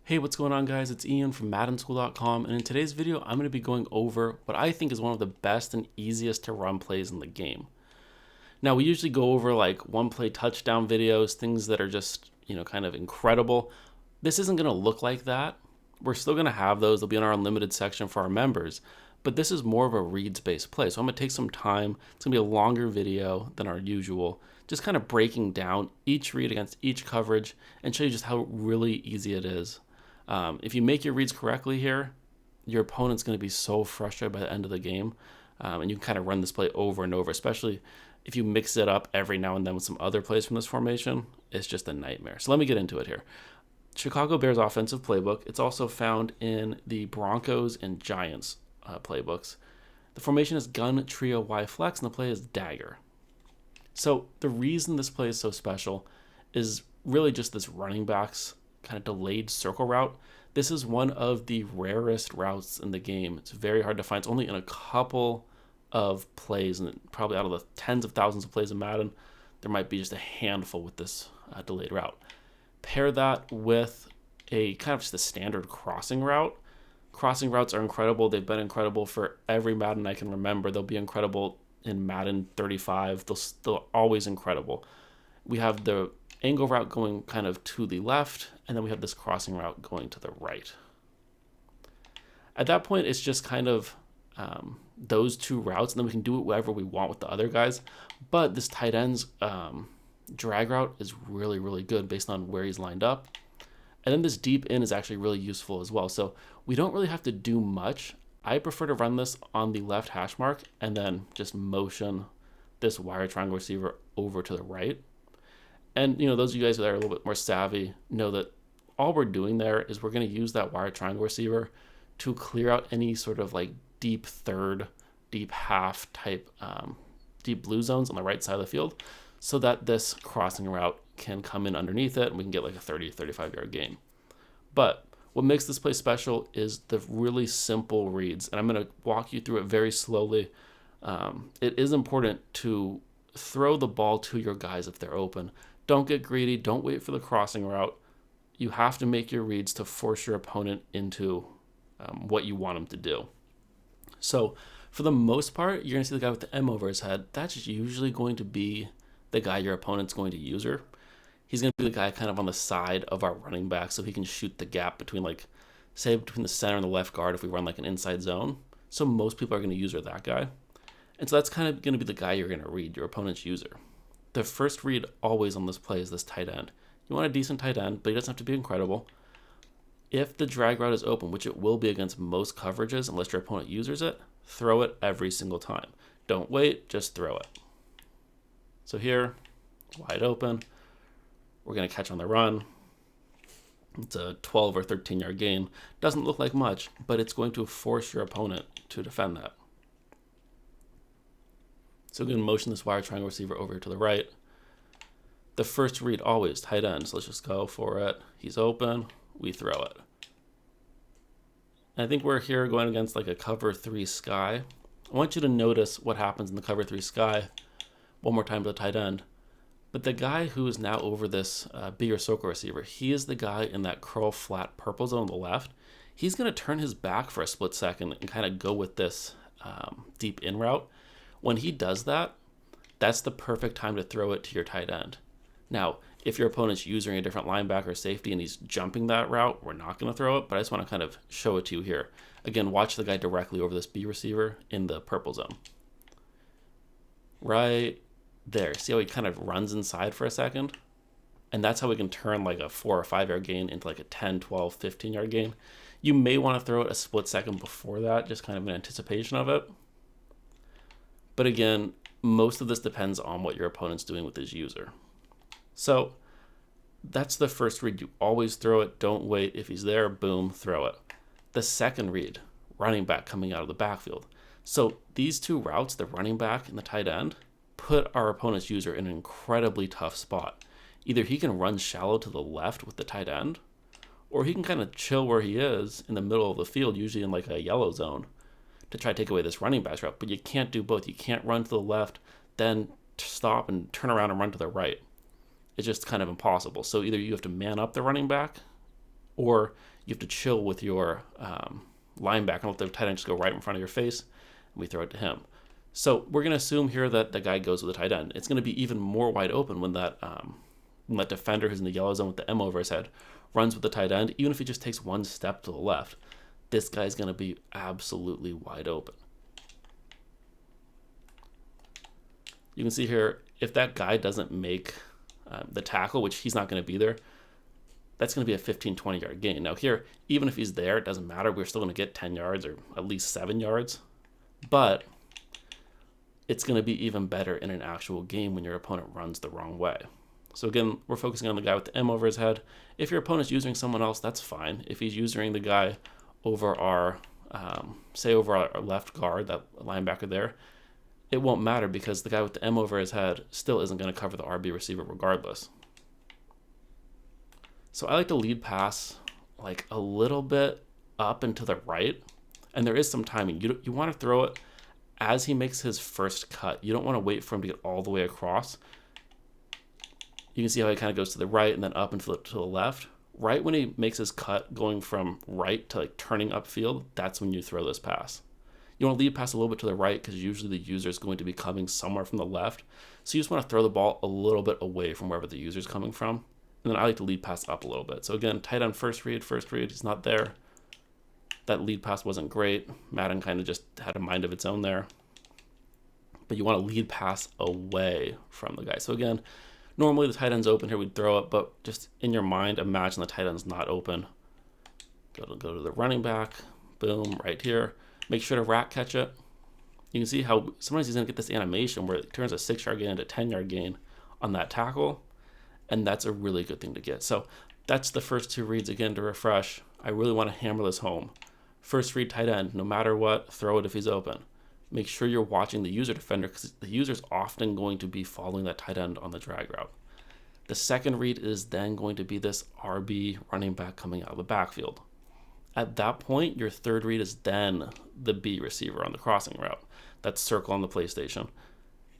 Hey, what's going on, guys? It's Ian from MaddenSchool.com, and in today's video, I'm going to be going over what I think is one of the best and easiest to run plays in the game. Now, we usually go over like one-play touchdown videos, things that are just, kind of incredible. This isn't going to look like that. We're still going to have those. They'll be in our unlimited section for our members, but this is more of a reads-based play. So I'm going to take some time. It's going to be a longer video than our usual, just kind of breaking down each read against each coverage and show you just how really easy it is. If you make your reads correctly here, your opponent's going to be so frustrated by the end of the game, and you can kind of run this play over and over, especially if you mix it up every now and then with some other plays from this formation. It's just a nightmare. So let me get into it here. Chicago Bears offensive playbook. It's also found in the Broncos and Giants playbooks. The formation is gun, trio, Y flex, and the play is dagger. So the reason this play is so special is really just this running backs kind of delayed circle route. This is one of the rarest routes in the game. It's very hard to find. It's only in a couple of plays, and probably out of the tens of thousands of plays in Madden, there might be just a handful with this delayed route. Pair that with a kind of just a standard crossing route. Crossing routes are incredible. They've been incredible for every Madden I can remember. They'll be incredible in Madden 35. They're always incredible. We have the angle route going kind of to the left, and then we have this crossing route going to the right. At that point, it's just kind of those two routes, and then we can do it wherever we want with the other guys. But this tight end's drag route is really, really good based on where he's lined up. And then this deep in is actually really useful as well. So we don't really have to do much. I prefer to run this on the left hash mark and then just motion this wire triangle receiver over to the right. And, those of you guys that are a little bit more savvy know that all we're doing there is we're going to use that wire triangle receiver to clear out any sort of like deep third, deep half type, deep blue zones on the right side of the field so that this crossing route can come in underneath it and we can get like a 30 to 35 yard gain. But what makes this play special is the really simple reads. And I'm going to walk you through it very slowly. It is important to throw the ball to your guys if they're open. Don't get greedy. Don't wait for the crossing route. You have to make your reads to force your opponent into what you want them to do. So for the most part, you're going to see the guy with the M over his head. That's usually going to be the guy your opponent's going to use her. He's going to be the guy kind of on the side of our running back so he can shoot the gap between between the center and the left guard if we run like an inside zone. So most people are going to use her that guy. And so that's kind of going to be the guy you're going to read, your opponent's user. The first read always on this play is this tight end. You want a decent tight end, but he doesn't have to be incredible. If the drag route is open, which it will be against most coverages unless your opponent uses it, throw it every single time. Don't wait, just throw it. So here, wide open. We're going to catch on the run. It's a 12 or 13 yard gain. Doesn't look like much, but it's going to force your opponent to defend that. So we're going to motion this wire triangle receiver over to the right. The first read always tight end. So let's just go for it. He's open. We throw it. And I think we're here going against like a cover 3 sky. I want you to notice what happens in the cover 3 sky one more time to the tight end. But the guy who is now over this B or circle receiver, he is the guy in that curl flat purple zone on the left. He's going to turn his back for a split second and kind of go with this deep in route. When he does that, that's the perfect time to throw it to your tight end. Now, if your opponent's using a different linebacker or safety and he's jumping that route, we're not going to throw it, but I just want to kind of show it to you here. Again, watch the guy directly over this B receiver in the purple zone. Right there. See how he kind of runs inside for a second? And that's how we can turn like a 4 or 5 yard gain into like a 10, 12, 15 yard gain. You may want to throw it a split second before that, just kind of in anticipation of it. But again, most of this depends on what your opponent's doing with his user. So that's the first read. You always throw it. Don't wait. If he's there, boom, throw it. The second read, running back coming out of the backfield. So these two routes, the running back and the tight end, put our opponent's user in an incredibly tough spot. Either he can run shallow to the left with the tight end, or he can kind of chill where he is in the middle of the field, usually in like a yellow zone, to try to take away this running back's route. But you can't do both. You can't run to the left, then stop and turn around and run to the right. It's just kind of impossible. So either you have to man up the running back or you have to chill with your linebacker and let the tight end just go right in front of your face, and we throw it to him. So we're going to assume here that the guy goes with the tight end. It's going to be even more wide open when that defender who's in the yellow zone with the M over his head runs with the tight end. Even if he just takes one step to the left, this guy's going to be absolutely wide open. You can see here, if that guy doesn't make the tackle, which he's not going to be there, that's going to be a 15, 20-yard gain. Now here, even if he's there, it doesn't matter. We're still going to get 10 yards or at least 7 yards. But it's going to be even better in an actual game when your opponent runs the wrong way. So again, we're focusing on the guy with the M over his head. If your opponent's using someone else, that's fine. If he's using the guy over our, say over our left guard, that linebacker there, it won't matter because the guy with the M over his head still isn't going to cover the RB receiver regardless. So I like to lead pass like a little bit up and to the right, and there is some timing. You want to throw it as he makes his first cut. You don't want to wait for him to get all the way across. You can see how he kind of goes to the right and then up and to the left. Right when he makes his cut going from right to like turning upfield, that's when you throw this pass. You want to lead pass a little bit to the right because usually the user is going to be coming somewhere from the left. So you just want to throw the ball a little bit away from wherever the user is coming from. And then I like to lead pass up a little bit. So again, tight end first read, he's not there. That lead pass wasn't great. Madden kind of just had a mind of its own there. But you want to lead pass away from the guy. So again, normally the tight end's open here, we'd throw it, but just in your mind, imagine the tight end's not open. Go to the running back, boom, right here. Make sure to rack catch it. You can see how sometimes he's going to get this animation where it turns a 6-yard gain into a 10-yard gain on that tackle, and that's a really good thing to get. So that's the first 2 reads. Again, to refresh, I really want to hammer this home. First read, tight end, no matter what, throw it if he's open. Make sure you're watching the user defender because the user's often going to be following that tight end on the drag route. The second read is then going to be this RB running back coming out of the backfield. At that point, your third read is then the B receiver on the crossing route. That's circle on the PlayStation.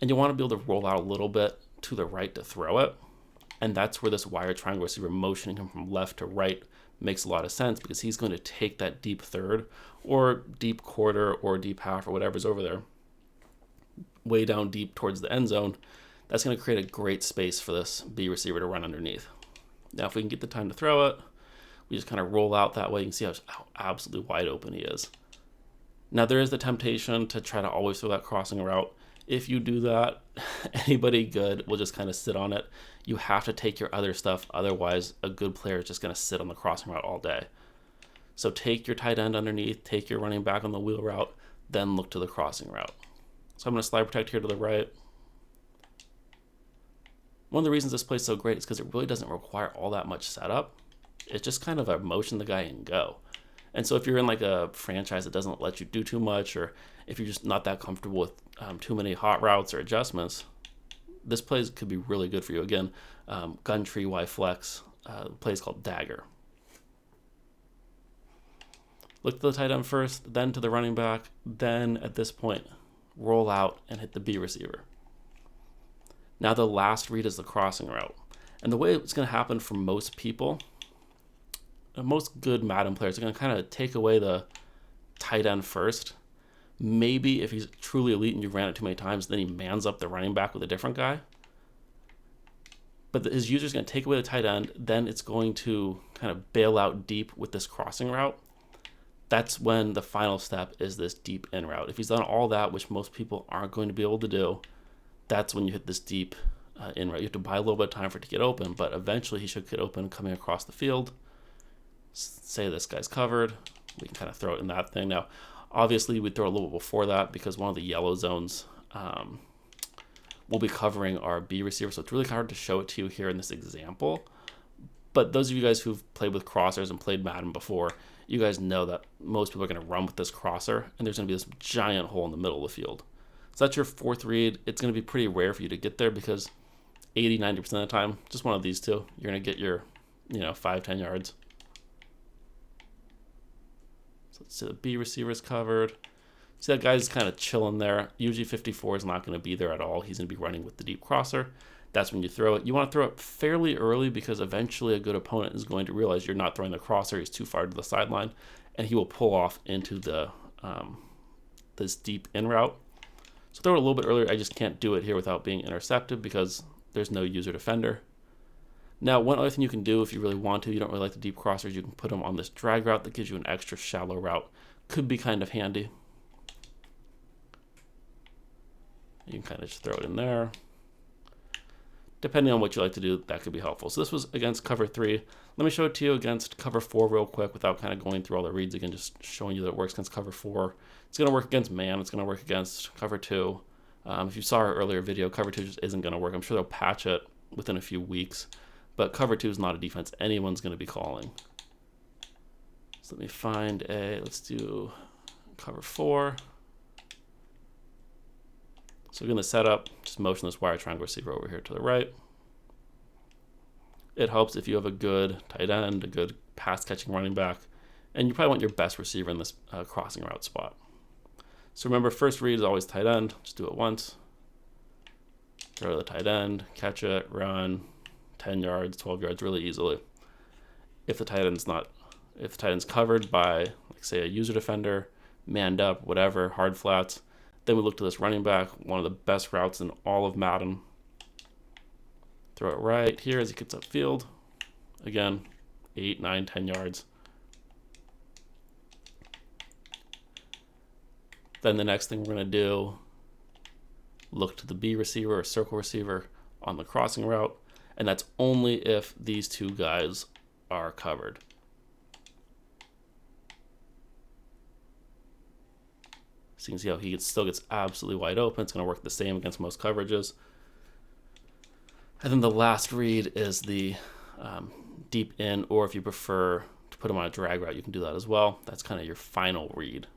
And you want to be able to roll out a little bit to the right to throw it. And that's where this wire triangle receiver motioning him from left to right makes a lot of sense because he's going to take that deep third or deep quarter or deep half or whatever's over there way down deep towards the end zone. That's going to create a great space for this B receiver to run underneath. Now, if we can get the time to throw it, we just kind of roll out that way. You can see how absolutely wide open he is. Now, there is the temptation to try to always throw that crossing route. If you do that, anybody good will just kind of sit on it. You have to take your other stuff. Otherwise, a good player is just going to sit on the crossing route all day. So take your tight end underneath, take your running back on the wheel route, then look to the crossing route. So I'm going to slide protect here to the right. One of the reasons this plays so great is because it really doesn't require all that much setup. It's just kind of a motion the guy and go. And so if you're in like a franchise that doesn't let you do too much, or if you're just not that comfortable with too many hot routes or adjustments, this play could be really good for you. Again, gun tree Y flex, play is called Dagger. Look to the tight end first, then to the running back, then at this point, roll out and hit the B receiver. Now the last read is the crossing route. And the way it's going to happen for most people, most good Madden players are going to kind of take away the tight end first. Maybe if he's truly elite and you ran it too many times, then he mans up the running back with a different guy. But his user's going to take away the tight end, then it's going to kind of bail out deep with this crossing route. That's when the final step is this deep in route. If he's done all that, which most people aren't going to be able to do, that's when you hit this deep in route. You have to buy a little bit of time for it to get open, but eventually he should get open coming across the field. Say this guy's covered. We can kind of throw it in that thing. Now, obviously, we'd throw a little bit before that because one of the yellow zones will be covering our B receiver, so it's really hard to show it to you here in this example. But those of you guys who've played with crossers and played Madden before, you guys know that most people are going to run with this crosser, and there's going to be this giant hole in the middle of the field. So that's your fourth read. It's going to be pretty rare for you to get there because 80-90% of the time, just one of these two, you're going to get your 5-10 yards. So let's see, the B receiver is covered. See, that guy's kind of chilling there. Usually 54 is not going to be there at all. He's going to be running with the deep crosser. that's when you throw it. You want to throw it fairly early because eventually a good opponent is going to realize you're not throwing the crosser, he's too far to the sideline, and he will pull off into the this deep in route. So throw it a little bit earlier. I just can't do it here without being intercepted because there's no user defender. Now, one other thing you can do if you really want to, you don't really like the deep crossers, you can put them on this drag route that gives you an extra shallow route. Could be kind of handy. You can kind of just throw it in there. Depending on what you like to do, that could be helpful. So this was against cover 3. Let me show it to you against cover 4 real quick without kind of going through all the reads again, just showing you that it works against cover 4. It's going to work against man. It's going to work against cover 2. If you saw our earlier video, cover 2 just isn't going to work. I'm sure they'll patch it within a few weeks. But cover 2 is not a defense anyone's going to be calling. So let me find let's do cover 4. So we're going to set up, just motion this wire triangle receiver over here to the right. It helps if you have a good tight end, a good pass catching running back, and you probably want your best receiver in this crossing route spot. So remember, first read is always tight end. Just do it once. Throw to the tight end, catch it, run, 10 yards, 12 yards really easily. If the tight end's covered by, like say, a user defender, manned up, whatever, hard flats, then we look to this running back, one of the best routes in all of Madden. Throw it right here as he gets upfield. Again, 8, 9, 10 yards. Then the next thing we're going to do, look to the B receiver or circle receiver on the crossing route, and that's only if these two guys are covered. So you can see how he still gets absolutely wide open. It's going to work the same against most coverages. And then the last read is the deep in, or if you prefer to put him on a drag route, you can do that as well. That's kind of your final read.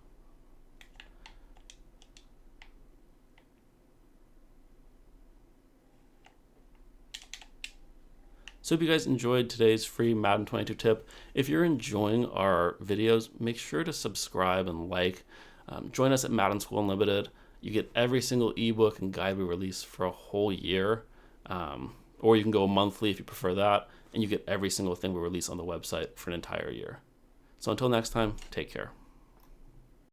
So if you guys enjoyed today's free Madden 22 tip, if you're enjoying our videos, make sure to subscribe and like. Join us at Madden School Unlimited. You get every single ebook and guide we release for a whole year. Or you can go monthly if you prefer that. And you get every single thing we release on the website for an entire year. So until next time, take care.